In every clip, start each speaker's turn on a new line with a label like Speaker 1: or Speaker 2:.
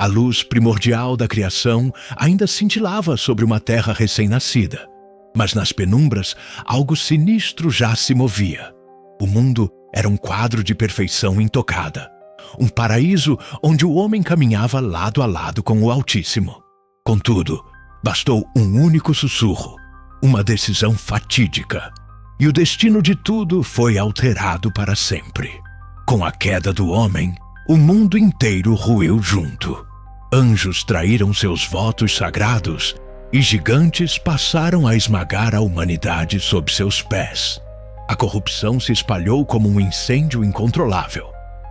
Speaker 1: A luz primordial da criação ainda cintilava sobre uma terra recém-nascida. Mas nas penumbras, algo sinistro já se movia. O mundo era um quadro de perfeição intocada. Um paraíso onde o homem caminhava lado a lado com o Altíssimo. Contudo, bastou um único sussurro, uma decisão fatídica. E o destino de tudo foi alterado para sempre. Com a queda do homem, o mundo inteiro ruiu junto. Anjos traíram seus votos sagrados e gigantes passaram a esmagar a humanidade sob seus pés. A corrupção se espalhou como um incêndio incontrolável,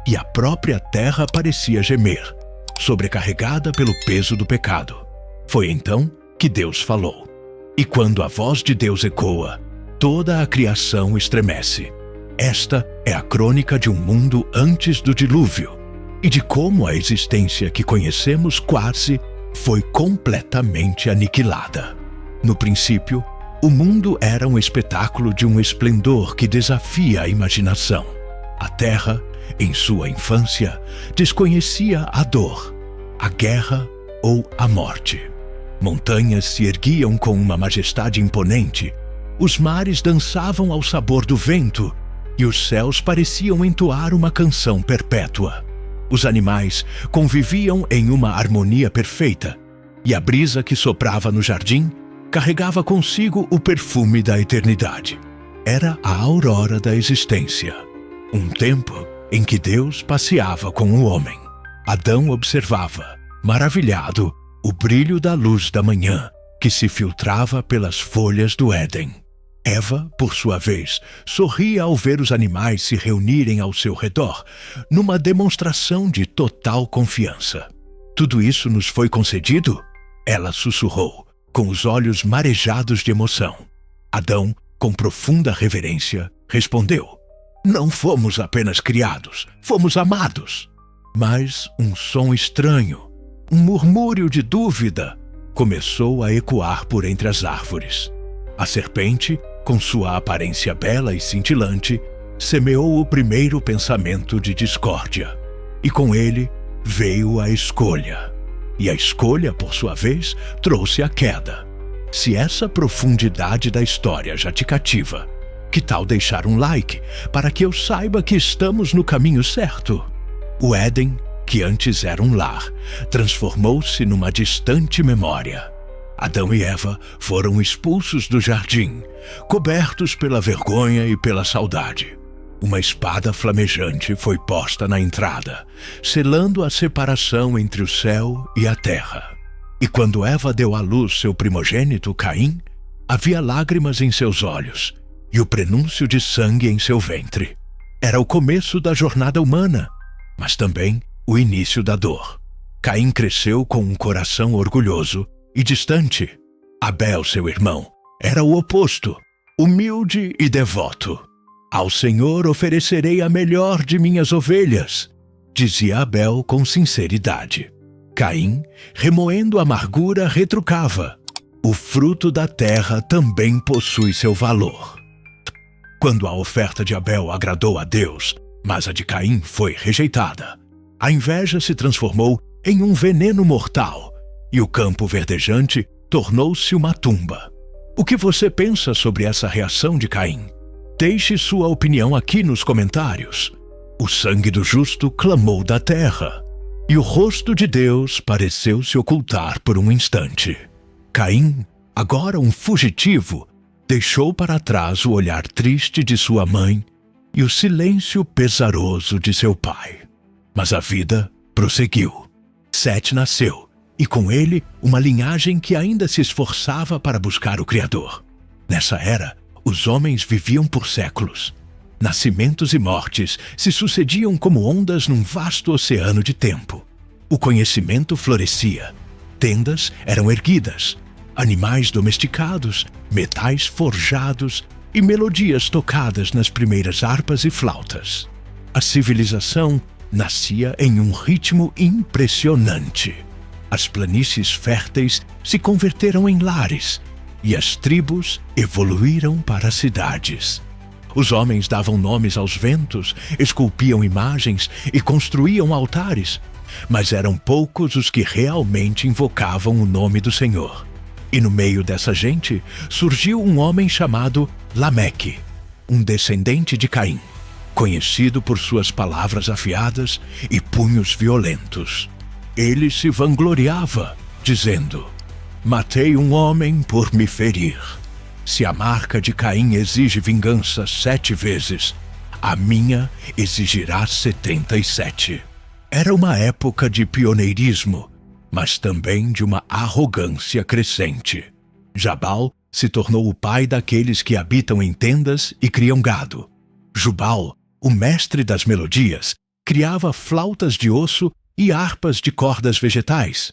Speaker 1: e a própria terra parecia gemer, sobrecarregada pelo peso do pecado. Foi então que Deus falou. E quando a voz de Deus ecoa, toda a criação estremece. Esta é a crônica de um mundo antes do dilúvio, e de como a existência que conhecemos quase foi completamente aniquilada. No princípio, o mundo era um espetáculo de um esplendor que desafia a imaginação. A terra, em sua infância, desconhecia a dor, a guerra ou a morte. Montanhas se erguiam com uma majestade imponente, os mares dançavam ao sabor do vento e os céus pareciam entoar uma canção perpétua. Os animais conviviam em uma harmonia perfeita, e a brisa que soprava no jardim carregava consigo o perfume da eternidade. Era a aurora da existência, um tempo em que Deus passeava com o homem. Adão observava, maravilhado, o brilho da luz da manhã que se filtrava pelas folhas do Éden. Eva, por sua vez, sorria ao ver os animais se reunirem ao seu redor, numa demonstração de total confiança. Tudo isso nos foi concedido? Ela sussurrou, com os olhos marejados de emoção. Adão, com profunda reverência, respondeu: não fomos apenas criados, fomos amados. Mas um som estranho, um murmúrio de dúvida, começou a ecoar por entre as árvores. A serpente, com sua aparência bela e cintilante, semeou o primeiro pensamento de discórdia. E com ele veio a escolha. E a escolha, por sua vez, trouxe a queda. Se essa profundidade da história já te cativa, que tal deixar um like para que eu saiba que estamos no caminho certo? O Éden, que antes era um lar, transformou-se numa distante memória. Adão e Eva foram expulsos do jardim, cobertos pela vergonha e pela saudade. Uma espada flamejante foi posta na entrada, selando a separação entre o céu e a terra. E quando Eva deu à luz seu primogênito, Caim, havia lágrimas em seus olhos e o prenúncio de sangue em seu ventre. Era o começo da jornada humana, mas também o início da dor. Caim cresceu com um coração orgulhoso e distante. Abel, seu irmão, era o oposto, humilde e devoto. Ao Senhor oferecerei a melhor de minhas ovelhas, dizia Abel com sinceridade. Caim, remoendo amargura, retrucava: o fruto da terra também possui seu valor. Quando a oferta de Abel agradou a Deus, mas a de Caim foi rejeitada, a inveja se transformou em um veneno mortal e o campo verdejante tornou-se uma tumba. O que você pensa sobre essa reação de Caim? Deixe sua opinião aqui nos comentários. O sangue do justo clamou da terra, e o rosto de Deus pareceu se ocultar por um instante. Caim, agora um fugitivo, deixou para trás o olhar triste de sua mãe e o silêncio pesaroso de seu pai. Mas a vida prosseguiu. Sete nasceu, e com ele uma linhagem que ainda se esforçava para buscar o Criador. Nessa era, os homens viviam por séculos. Nascimentos e mortes se sucediam como ondas num vasto oceano de tempo. O conhecimento florescia. Tendas eram erguidas, animais domesticados, metais forjados e melodias tocadas nas primeiras harpas e flautas. A civilização nascia em um ritmo impressionante. As planícies férteis se converteram em lares e as tribos evoluíram para cidades. Os homens davam nomes aos ventos, esculpiam imagens e construíam altares, mas eram poucos os que realmente invocavam o nome do Senhor. E no meio dessa gente surgiu um homem chamado Lameque, um descendente de Caim, conhecido por suas palavras afiadas e punhos violentos. Ele se vangloriava, dizendo: matei um homem por me ferir. Se a marca de Caim exige vingança 7 vezes, a minha exigirá 77. Era uma época de pioneirismo, mas também de uma arrogância crescente. Jabal se tornou o pai daqueles que habitam em tendas e criam gado. Jubal, o mestre das melodias, criava flautas de osso e harpas de cordas vegetais.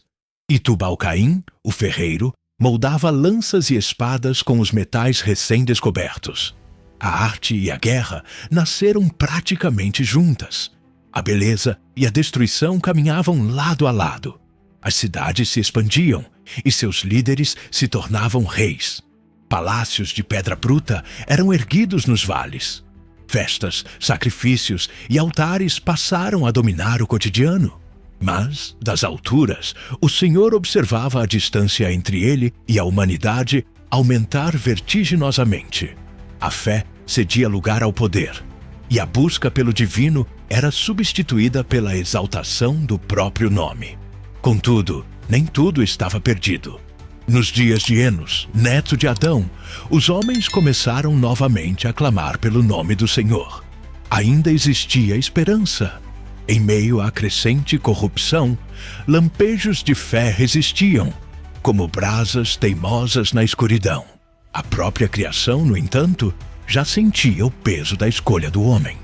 Speaker 1: E Tubal-Caim, o ferreiro, moldava lanças e espadas com os metais recém-descobertos. A arte e a guerra nasceram praticamente juntas. A beleza e a destruição caminhavam lado a lado. As cidades se expandiam e seus líderes se tornavam reis. Palácios de pedra bruta eram erguidos nos vales. Festas, sacrifícios e altares passaram a dominar o cotidiano. Mas, das alturas, o Senhor observava a distância entre ele e a humanidade aumentar vertiginosamente. A fé cedia lugar ao poder, e a busca pelo divino era substituída pela exaltação do próprio nome. Contudo, nem tudo estava perdido. Nos dias de Enos, neto de Adão, os homens começaram novamente a clamar pelo nome do Senhor. Ainda existia esperança. Em meio à crescente corrupção, lampejos de fé resistiam, como brasas teimosas na escuridão. A própria criação, no entanto, já sentia o peso da escolha do homem.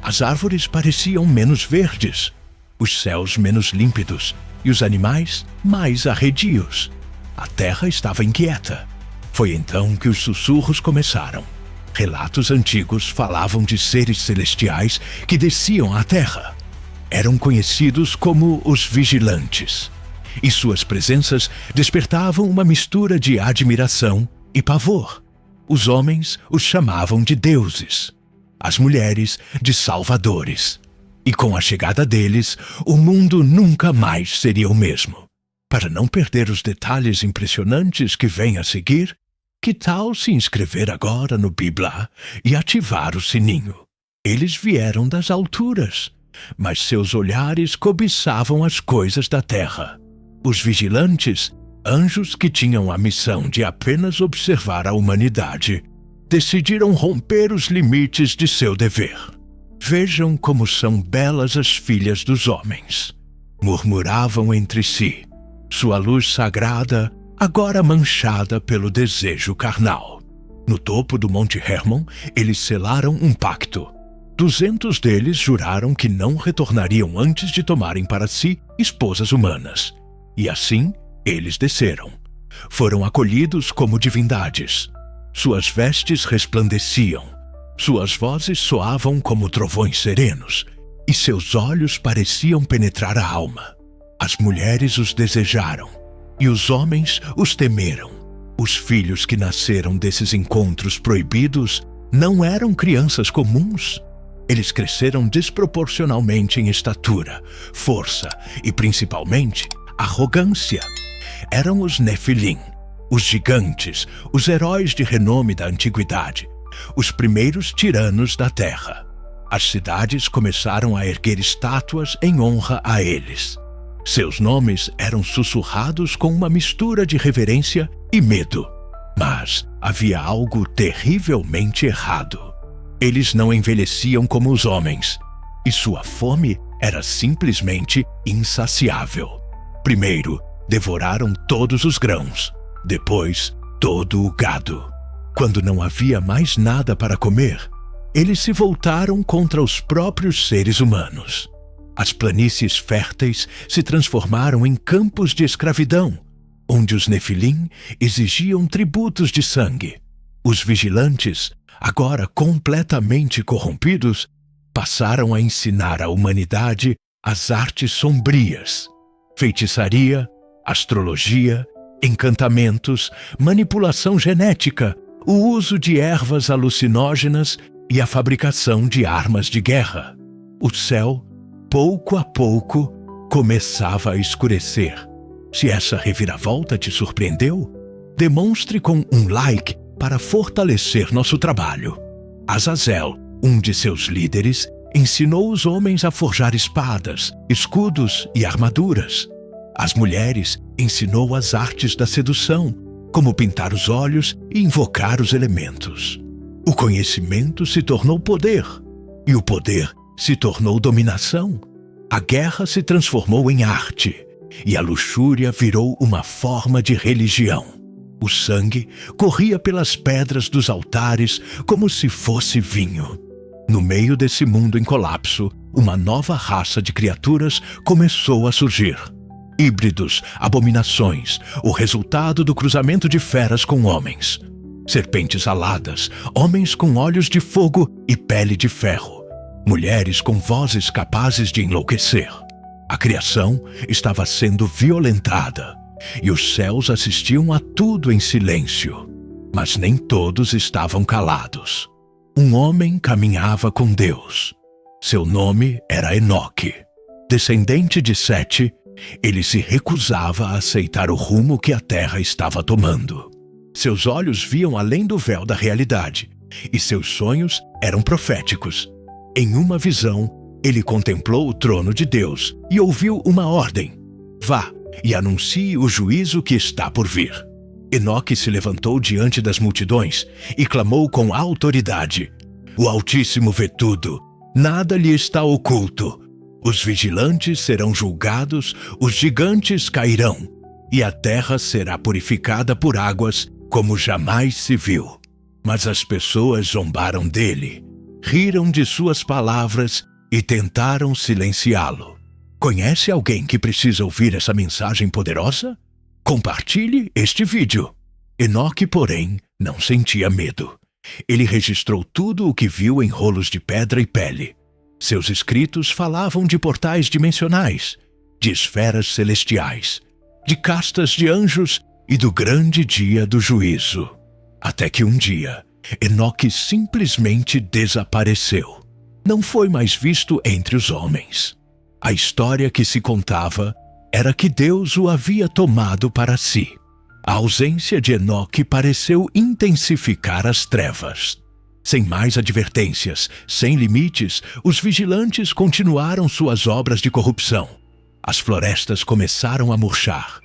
Speaker 1: As árvores pareciam menos verdes, os céus menos límpidos e os animais mais arredios. A terra estava inquieta. Foi então que os sussurros começaram. Relatos antigos falavam de seres celestiais que desciam à terra. Eram conhecidos como os vigilantes, e suas presenças despertavam uma mistura de admiração e pavor. Os homens os chamavam de deuses, as mulheres de salvadores. E com a chegada deles, o mundo nunca mais seria o mesmo. Para não perder os detalhes impressionantes que vêm a seguir, que tal se inscrever agora no Bibla e ativar o sininho? Eles vieram das alturas, mas seus olhares cobiçavam as coisas da terra. Os vigilantes, anjos que tinham a missão de apenas observar a humanidade, decidiram romper os limites de seu dever. Vejam como são belas as filhas dos homens. Murmuravam entre si, sua luz sagrada agora manchada pelo desejo carnal. No topo do Monte Hermon, eles selaram um pacto. 200 deles juraram que não retornariam antes de tomarem para si esposas humanas. E assim, eles desceram. Foram acolhidos como divindades. Suas vestes resplandeciam. Suas vozes soavam como trovões serenos. E seus olhos pareciam penetrar a alma. As mulheres os desejaram. E os homens os temeram. Os filhos que nasceram desses encontros proibidos não eram crianças comuns. Eles cresceram desproporcionalmente em estatura, força e, principalmente, arrogância. Eram os Nefilim, os gigantes, os heróis de renome da antiguidade, os primeiros tiranos da terra. As cidades começaram a erguer estátuas em honra a eles. Seus nomes eram sussurrados com uma mistura de reverência e medo. Mas havia algo terrivelmente errado. Eles não envelheciam como os homens, e sua fome era simplesmente insaciável. Primeiro, devoraram todos os grãos, depois, todo o gado. Quando não havia mais nada para comer, eles se voltaram contra os próprios seres humanos. As planícies férteis se transformaram em campos de escravidão, onde os Nefilim exigiam tributos de sangue. Os vigilantes, agora completamente corrompidos, passaram a ensinar à humanidade as artes sombrias: feitiçaria, astrologia, encantamentos, manipulação genética, o uso de ervas alucinógenas e a fabricação de armas de guerra. O céu, pouco a pouco, começava a escurecer. Se essa reviravolta te surpreendeu, demonstre com um like para fortalecer nosso trabalho. Azazel, um de seus líderes, ensinou os homens a forjar espadas, escudos e armaduras. As mulheres ensinou as artes da sedução, como pintar os olhos e invocar os elementos. O conhecimento se tornou poder, e o poder se tornou dominação. A guerra se transformou em arte, e a luxúria virou uma forma de religião. O sangue corria pelas pedras dos altares como se fosse vinho. No meio desse mundo em colapso, uma nova raça de criaturas começou a surgir. Híbridos, abominações, o resultado do cruzamento de feras com homens. Serpentes aladas, homens com olhos de fogo e pele de ferro. Mulheres com vozes capazes de enlouquecer. A criação estava sendo violentada, e os céus assistiam a tudo em silêncio. Mas nem todos estavam calados. Um homem caminhava com Deus. Seu nome era Enoque. Descendente de Sete, ele se recusava a aceitar o rumo que a terra estava tomando. Seus olhos viam além do véu da realidade, e seus sonhos eram proféticos. Em uma visão, ele contemplou o trono de Deus e ouviu uma ordem: vá e anuncie o juízo que está por vir. Enoque se levantou diante das multidões e clamou com autoridade: o Altíssimo vê tudo, nada lhe está oculto. Os vigilantes serão julgados, os gigantes cairão, e a terra será purificada por águas como jamais se viu. Mas as pessoas zombaram dele, riram de suas palavras e tentaram silenciá-lo. Conhece alguém que precisa ouvir essa mensagem poderosa? Compartilhe este vídeo. Enoque, porém, não sentia medo. Ele registrou tudo o que viu em rolos de pedra e pele. Seus escritos falavam de portais dimensionais, de esferas celestiais, de castas de anjos e do grande dia do juízo. Até que um dia, Enoque simplesmente desapareceu. Não foi mais visto entre os homens. A história que se contava era que Deus o havia tomado para si. A ausência de Enoque pareceu intensificar as trevas. Sem mais advertências, sem limites, os vigilantes continuaram suas obras de corrupção. As florestas começaram a murchar,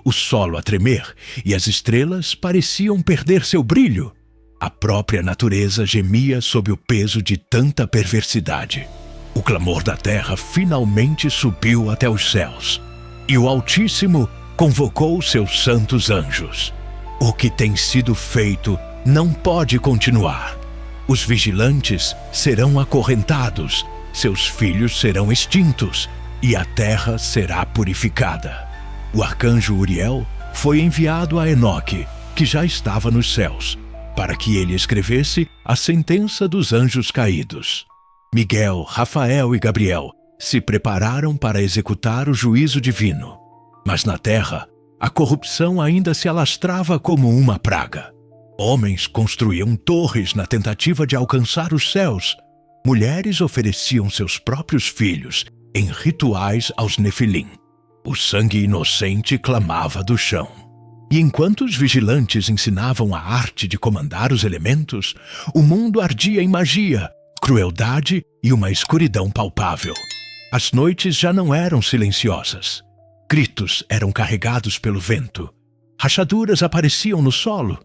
Speaker 1: o solo a tremer e as estrelas pareciam perder seu brilho. A própria natureza gemia sob o peso de tanta perversidade. O clamor da terra finalmente subiu até os céus, e o Altíssimo convocou seus santos anjos. O que tem sido feito não pode continuar. Os vigilantes serão acorrentados, seus filhos serão extintos, e a terra será purificada. O arcanjo Uriel foi enviado a Enoque, que já estava nos céus, para que ele escrevesse a sentença dos anjos caídos. Miguel, Rafael e Gabriel se prepararam para executar o juízo divino. Mas na terra, a corrupção ainda se alastrava como uma praga. Homens construíam torres na tentativa de alcançar os céus. Mulheres ofereciam seus próprios filhos em rituais aos Nefilim. O sangue inocente clamava do chão. E enquanto os vigilantes ensinavam a arte de comandar os elementos, o mundo ardia em magia, crueldade e uma escuridão palpável. As noites já não eram silenciosas. Gritos eram carregados pelo vento. Rachaduras apareciam no solo.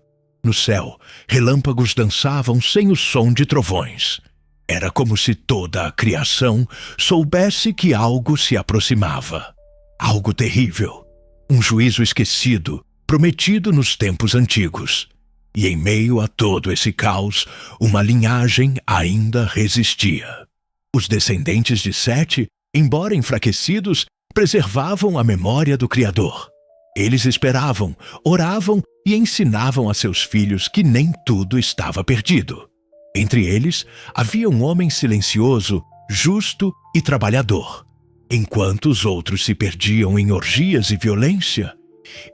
Speaker 1: No céu, relâmpagos dançavam sem o som de trovões. Era como se toda a criação soubesse que algo se aproximava. Algo terrível. Um juízo esquecido, prometido nos tempos antigos. E em meio a todo esse caos, uma linhagem ainda resistia. Os descendentes de Sete, embora enfraquecidos, preservavam a memória do Criador. Eles esperavam, oravam e ensinavam a seus filhos que nem tudo estava perdido. Entre eles, havia um homem silencioso, justo e trabalhador. Enquanto os outros se perdiam em orgias e violência,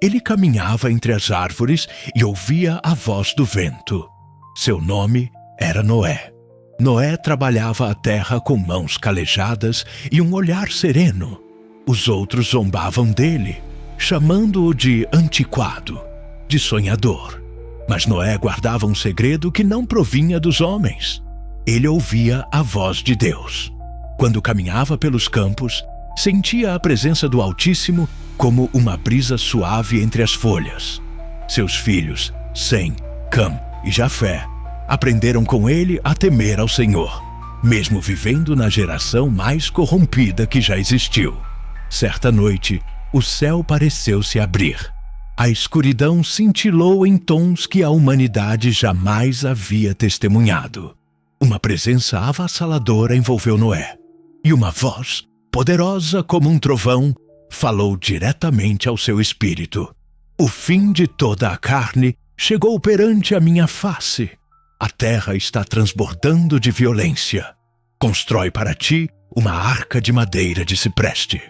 Speaker 1: ele caminhava entre as árvores e ouvia a voz do vento. Seu nome era Noé. Noé trabalhava a terra com mãos calejadas e um olhar sereno. Os outros zombavam dele, chamando-o de antiquado, de sonhador. Mas Noé guardava um segredo que não provinha dos homens. Ele ouvia a voz de Deus. Quando caminhava pelos campos, sentia a presença do Altíssimo como uma brisa suave entre as folhas. Seus filhos, Sem, Cam e Jafé, aprenderam com ele a temer ao Senhor, mesmo vivendo na geração mais corrompida que já existiu. Certa noite, o céu pareceu se abrir. A escuridão cintilou em tons que a humanidade jamais havia testemunhado. Uma presença avassaladora envolveu Noé, e uma voz, poderosa como um trovão, falou diretamente ao seu espírito. O fim de toda a carne chegou perante a minha face. A terra está transbordando de violência. Constrói para ti uma arca de madeira de cipreste.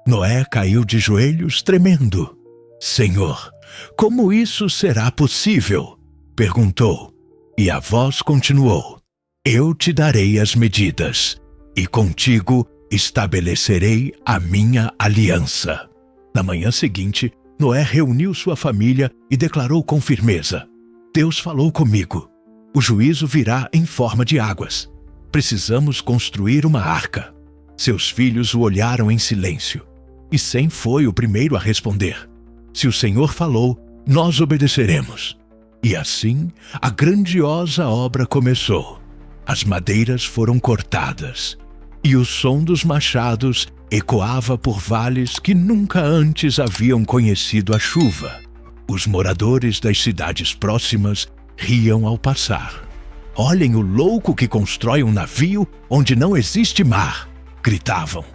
Speaker 1: Noé caiu de joelhos tremendo. Senhor, como isso será possível? Perguntou. E a voz continuou. Eu te darei as medidas, e contigo estabelecerei a minha aliança. Na manhã seguinte, Noé reuniu sua família e declarou com firmeza: Deus falou comigo. O juízo virá em forma de águas. Precisamos construir uma arca. Seus filhos o olharam em silêncio. E Sem foi o primeiro a responder: Se o Senhor falou, nós obedeceremos. E assim, a grandiosa obra começou. As madeiras foram cortadas, e o som dos machados ecoava por vales que nunca antes haviam conhecido a chuva. Os moradores das cidades próximas riam ao passar. Olhem o louco que constrói um navio onde não existe mar, gritavam.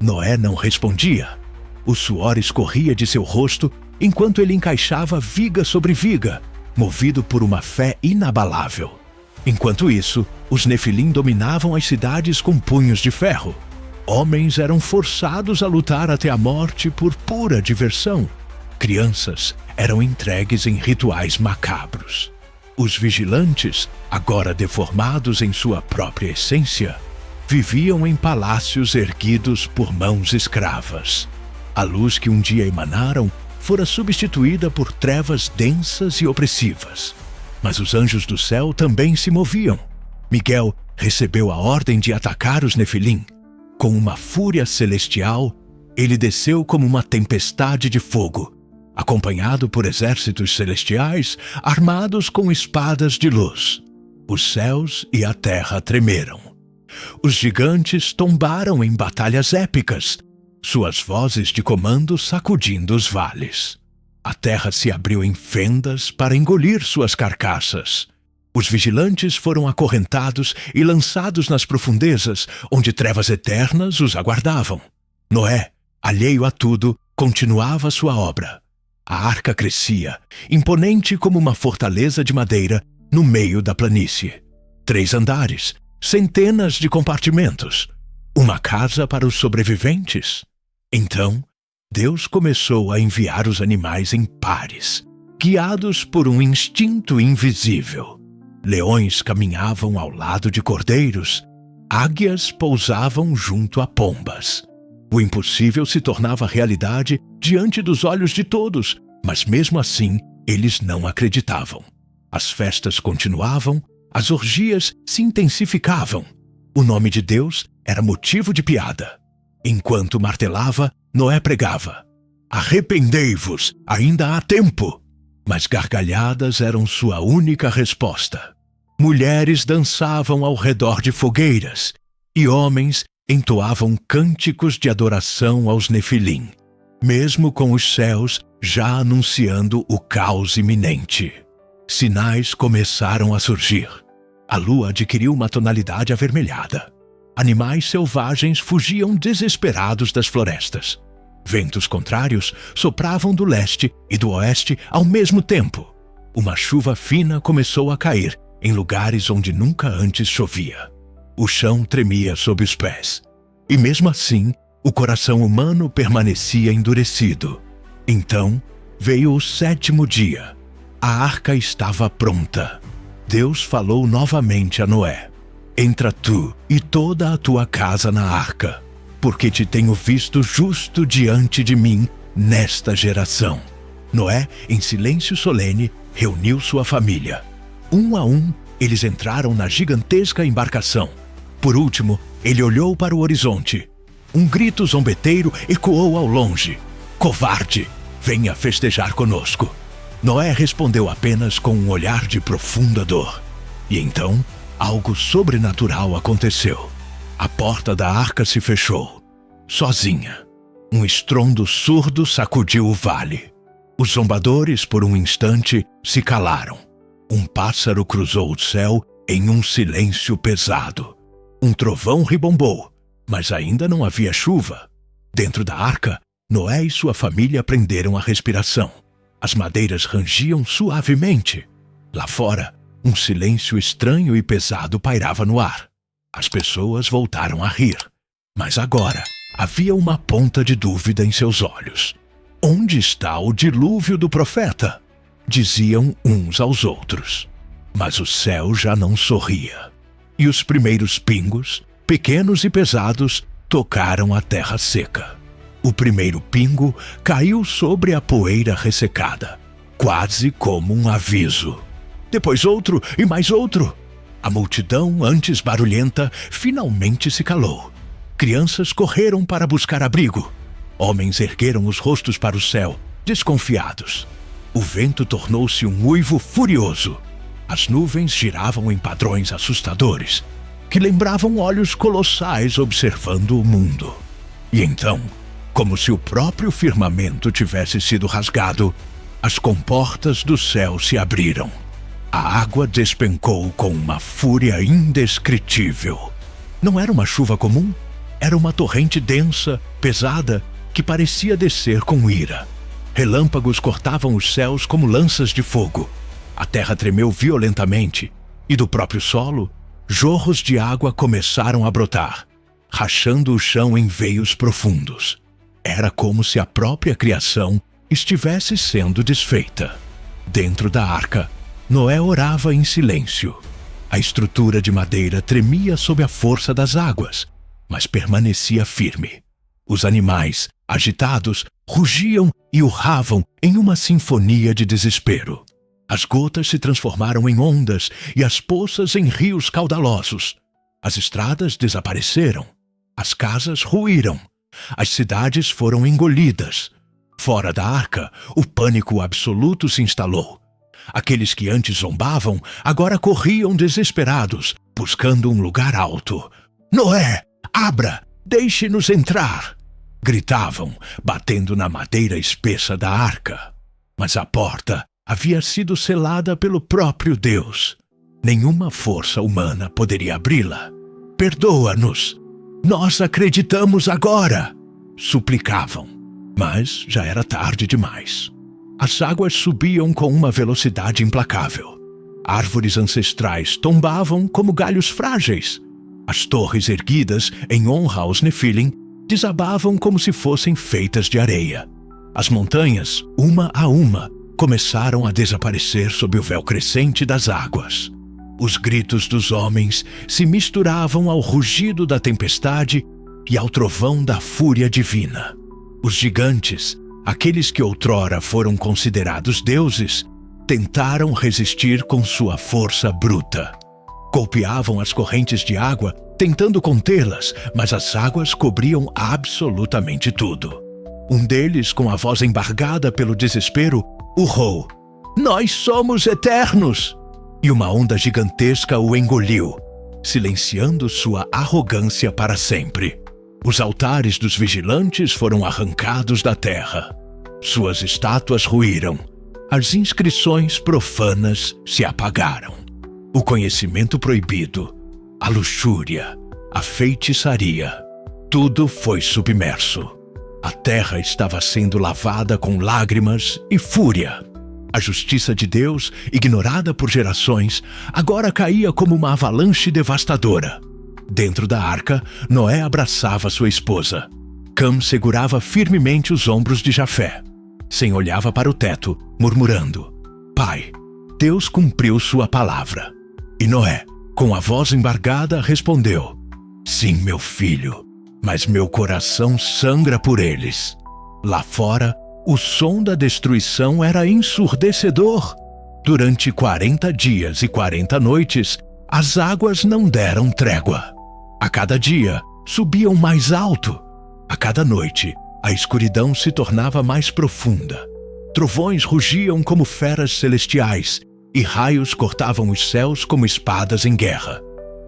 Speaker 1: Noé não respondia. O suor escorria de seu rosto enquanto ele encaixava viga sobre viga, movido por uma fé inabalável. Enquanto isso, os Nefilim dominavam as cidades com punhos de ferro. Homens eram forçados a lutar até a morte por pura diversão. Crianças eram entregues em rituais macabros. Os vigilantes, agora deformados em sua própria essência, viviam em palácios erguidos por mãos escravas. A luz que um dia emanaram fora substituída por trevas densas e opressivas. Mas os anjos do céu também se moviam. Miguel recebeu a ordem de atacar os Nefilim. Com uma fúria celestial, ele desceu como uma tempestade de fogo, acompanhado por exércitos celestiais armados com espadas de luz. Os céus e a terra tremeram. Os gigantes tombaram em batalhas épicas, suas vozes de comando sacudindo os vales. A terra se abriu em fendas para engolir suas carcaças. Os vigilantes foram acorrentados e lançados nas profundezas, onde trevas eternas os aguardavam. Noé, alheio a tudo, continuava sua obra. A arca crescia, imponente como uma fortaleza de madeira, no meio da planície. 3 andares, centenas de compartimentos. Uma casa para os sobreviventes. Então, Deus começou a enviar os animais em pares, guiados por um instinto invisível. Leões caminhavam ao lado de cordeiros, águias pousavam junto a pombas. O impossível se tornava realidade diante dos olhos de todos, mas mesmo assim eles não acreditavam. As festas continuavam, as orgias se intensificavam. O nome de Deus era motivo de piada. Enquanto martelava, Noé pregava: Arrependei-vos, ainda há tempo. Mas gargalhadas eram sua única resposta. Mulheres dançavam ao redor de fogueiras, e homens entoavam cânticos de adoração aos Nefilim, mesmo com os céus já anunciando o caos iminente. Sinais começaram a surgir. A lua adquiriu uma tonalidade avermelhada. Animais selvagens fugiam desesperados das florestas. Ventos contrários sopravam do leste e do oeste ao mesmo tempo. Uma chuva fina começou a cair em lugares onde nunca antes chovia. O chão tremia sob os pés. E mesmo assim, o coração humano permanecia endurecido. Então, veio o 7º dia. A arca estava pronta. Deus falou novamente a Noé: Entra tu e toda a tua casa na arca. porque te tenho visto justo diante de mim nesta geração. Noé, em silêncio solene, reuniu sua família. Um a um, eles entraram na gigantesca embarcação. Por último, ele olhou para o horizonte. Um grito zombeteiro ecoou ao longe. Covarde, venha festejar conosco. Noé respondeu apenas com um olhar de profunda dor. E então, algo sobrenatural aconteceu. A porta da arca se fechou. Sozinha. Um estrondo surdo sacudiu o vale. Os zombadores, por um instante, se calaram. Um pássaro cruzou o céu em um silêncio pesado. Um trovão ribombou, mas ainda não havia chuva. Dentro da arca, Noé e sua família prenderam a respiração. As madeiras rangiam suavemente. Lá fora, um silêncio estranho e pesado pairava no ar. As pessoas voltaram a rir. Mas agora, havia uma ponta de dúvida em seus olhos. Onde está o dilúvio do profeta? Diziam uns aos outros. Mas o céu já não sorria. E os primeiros pingos, pequenos e pesados, tocaram a terra seca. O primeiro pingo caiu sobre a poeira ressecada, quase como um aviso. Depois outro e mais outro. A multidão, antes barulhenta, finalmente se calou. Crianças correram para buscar abrigo. Homens ergueram os rostos para o céu, desconfiados. O vento tornou-se um uivo furioso. As nuvens giravam em padrões assustadores, que lembravam olhos colossais observando o mundo. E então, como se o próprio firmamento tivesse sido rasgado, as comportas do céu se abriram. A água despencou com uma fúria indescritível. Não era uma chuva comum, era uma torrente densa, pesada, que parecia descer com ira. Relâmpagos cortavam os céus como lanças de fogo. A terra tremeu violentamente, e do próprio solo, jorros de água começaram a brotar, rachando o chão em veios profundos. Era como se a própria criação estivesse sendo desfeita. Dentro da arca, Noé orava em silêncio. A estrutura de madeira tremia sob a força das águas, mas permanecia firme. Os animais, agitados, rugiam e urravam em uma sinfonia de desespero. As gotas se transformaram em ondas e as poças em rios caudalosos. As estradas desapareceram. As casas ruíram. As cidades foram engolidas. Fora da arca, o pânico absoluto se instalou. Aqueles que antes zombavam, agora corriam desesperados, buscando um lugar alto. Noé, abra! Deixe-nos entrar! Gritavam, batendo na madeira espessa da arca. Mas a porta havia sido selada pelo próprio Deus. Nenhuma força humana poderia abri-la. Perdoa-nos! Nós acreditamos agora! Suplicavam. Mas já era tarde demais. As águas subiam com uma velocidade implacável. Árvores ancestrais tombavam como galhos frágeis. As torres erguidas em honra aos Nefilim desabavam como se fossem feitas de areia. As montanhas, uma a uma, começaram a desaparecer sob o véu crescente das águas. Os gritos dos homens se misturavam ao rugido da tempestade e ao trovão da fúria divina. Os gigantes, aqueles que outrora foram considerados deuses, tentaram resistir com sua força bruta. Golpeavam as correntes de água, tentando contê-las, mas as águas cobriam absolutamente tudo. Um deles, com a voz embargada pelo desespero, urrou: "Nós somos eternos!" E uma onda gigantesca o engoliu, silenciando sua arrogância para sempre. Os altares dos vigilantes foram arrancados da terra. Suas estátuas ruíram. As inscrições profanas se apagaram. O conhecimento proibido, a luxúria, a feitiçaria, tudo foi submerso. A terra estava sendo lavada com lágrimas e fúria. A justiça de Deus, ignorada por gerações, agora caía como uma avalanche devastadora. Dentro da arca, Noé abraçava sua esposa. Cam segurava firmemente os ombros de Jafé. Sem olhava para o teto, murmurando: "Pai, Deus cumpriu sua palavra." E Noé, com a voz embargada, respondeu: "Sim, meu filho, mas meu coração sangra por eles. Lá fora, o som da destruição era ensurdecedor. Durante 40 dias e 40 noites, as águas não deram trégua. A cada dia, subiam mais alto. A cada noite, a escuridão se tornava mais profunda. Trovões rugiam como feras celestiais e raios cortavam os céus como espadas em guerra.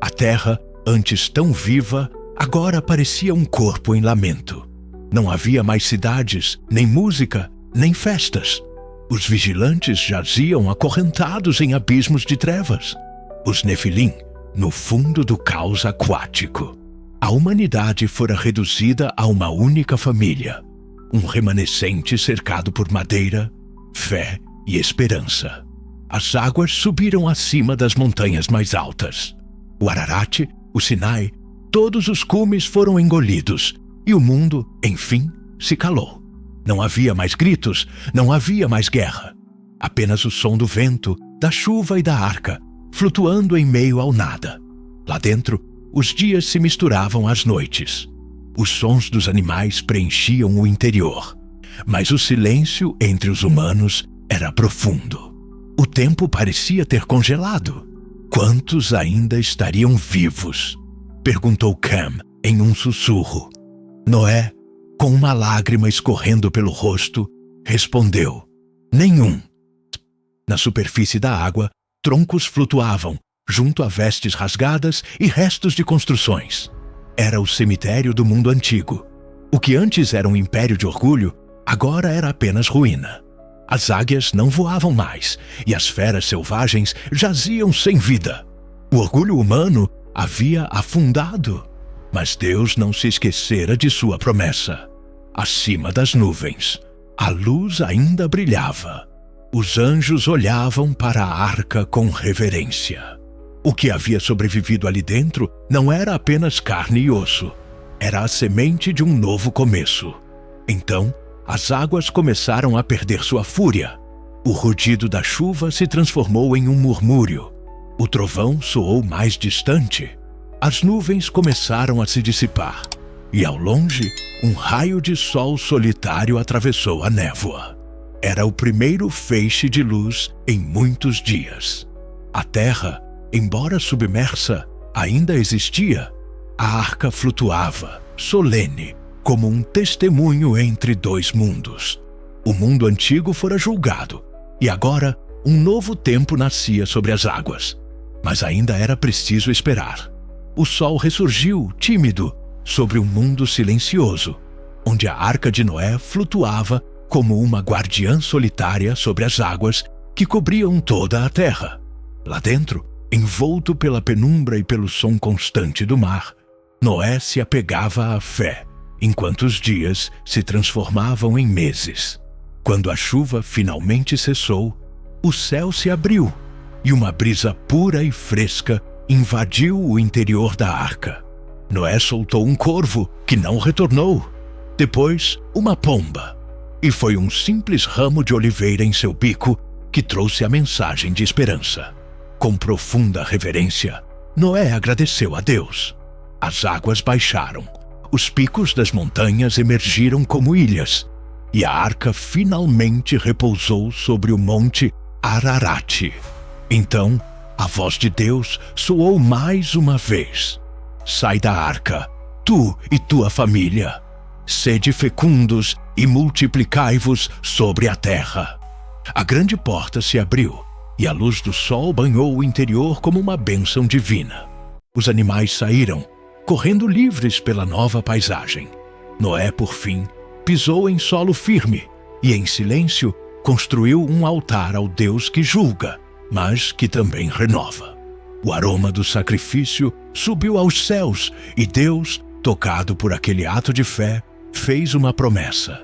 Speaker 1: A terra, antes tão viva, agora parecia um corpo em lamento. Não havia mais cidades, nem música, nem festas. Os vigilantes jaziam acorrentados em abismos de trevas. Os Nefilim, no fundo do caos aquático. A humanidade fora reduzida a uma única família. Um remanescente cercado por madeira, fé e esperança. As águas subiram acima das montanhas mais altas. O Ararat, o Sinai, todos os cumes foram engolidos e o mundo, enfim, se calou. Não havia mais gritos, não havia mais guerra. Apenas o som do vento, da chuva e da arca, flutuando em meio ao nada. Lá dentro, os dias se misturavam às noites. Os sons dos animais preenchiam o interior, mas o silêncio entre os humanos era profundo. O tempo parecia ter congelado. Quantos ainda estariam vivos? Perguntou Cam em um sussurro. Noé, com uma lágrima escorrendo pelo rosto, respondeu: nenhum. Na superfície da água, troncos flutuavam, junto a vestes rasgadas e restos de construções. Era o cemitério do mundo antigo. O que antes era um império de orgulho, agora era apenas ruína. As águias não voavam mais, e as feras selvagens jaziam sem vida. O orgulho humano havia afundado. Mas Deus não se esquecera de sua promessa. Acima das nuvens, a luz ainda brilhava. Os anjos olhavam para a arca com reverência. O que havia sobrevivido ali dentro não era apenas carne e osso. Era a semente de um novo começo. Então, as águas começaram a perder sua fúria. O rugido da chuva se transformou em um murmúrio. O trovão soou mais distante. As nuvens começaram a se dissipar. E ao longe, um raio de sol solitário atravessou a névoa. Era o primeiro feixe de luz em muitos dias. A terra, embora submersa, ainda existia. A arca flutuava, solene, como um testemunho entre dois mundos. O mundo antigo fora julgado, e agora um novo tempo nascia sobre as águas. Mas ainda era preciso esperar. O sol ressurgiu, tímido, sobre um mundo silencioso, onde a arca de Noé flutuava como uma guardiã solitária sobre as águas que cobriam toda a terra. Lá dentro, envolto pela penumbra e pelo som constante do mar, Noé se apegava à fé, enquanto os dias se transformavam em meses. Quando a chuva finalmente cessou, o céu se abriu e uma brisa pura e fresca invadiu o interior da arca. Noé soltou um corvo que não retornou. Depois, uma pomba. E foi um simples ramo de oliveira em seu bico que trouxe a mensagem de esperança. Com profunda reverência, Noé agradeceu a Deus. As águas baixaram. Os picos das montanhas emergiram como ilhas. E a arca finalmente repousou sobre o monte Ararat. Então, a voz de Deus soou mais uma vez. Sai da arca, tu e tua família. Sede fecundos e multiplicai-vos sobre a terra. A grande porta se abriu e a luz do sol banhou o interior como uma bênção divina. Os animais saíram, correndo livres pela nova paisagem. Noé, por fim, pisou em solo firme e, em silêncio, construiu um altar ao Deus que julga, mas que também renova. O aroma do sacrifício subiu aos céus e Deus, tocado por aquele ato de fé, fez uma promessa.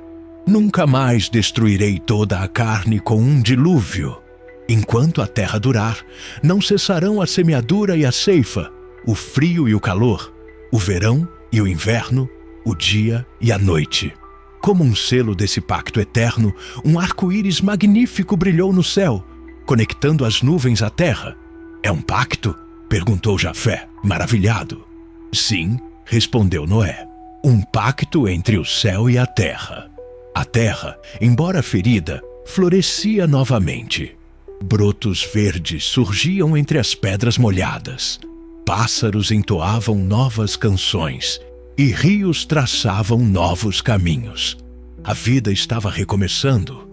Speaker 1: Nunca mais destruirei toda a carne com um dilúvio. Enquanto a terra durar, não cessarão a semeadura e a ceifa, o frio e o calor, o verão e o inverno, o dia e a noite. Como um selo desse pacto eterno, um arco-íris magnífico brilhou no céu, conectando as nuvens à terra. É um pacto? Perguntou Jafé, maravilhado. Sim, respondeu Noé. Um pacto entre o céu e a terra. A terra, embora ferida, florescia novamente. Brotos verdes surgiam entre as pedras molhadas. Pássaros entoavam novas canções e rios traçavam novos caminhos. A vida estava recomeçando.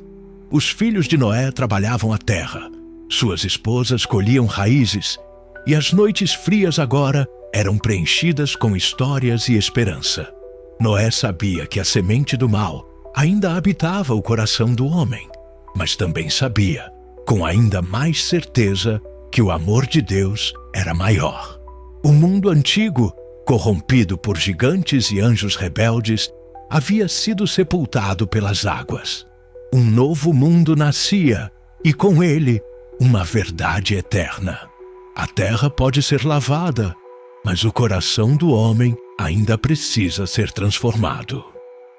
Speaker 1: Os filhos de Noé trabalhavam a terra. Suas esposas colhiam raízes e as noites frias agora eram preenchidas com histórias e esperança. Noé sabia que a semente do mal ainda habitava o coração do homem, mas também sabia, com ainda mais certeza, que o amor de Deus era maior. O mundo antigo, corrompido por gigantes e anjos rebeldes, havia sido sepultado pelas águas. Um novo mundo nascia e, com ele, uma verdade eterna. A terra pode ser lavada, mas o coração do homem ainda precisa ser transformado.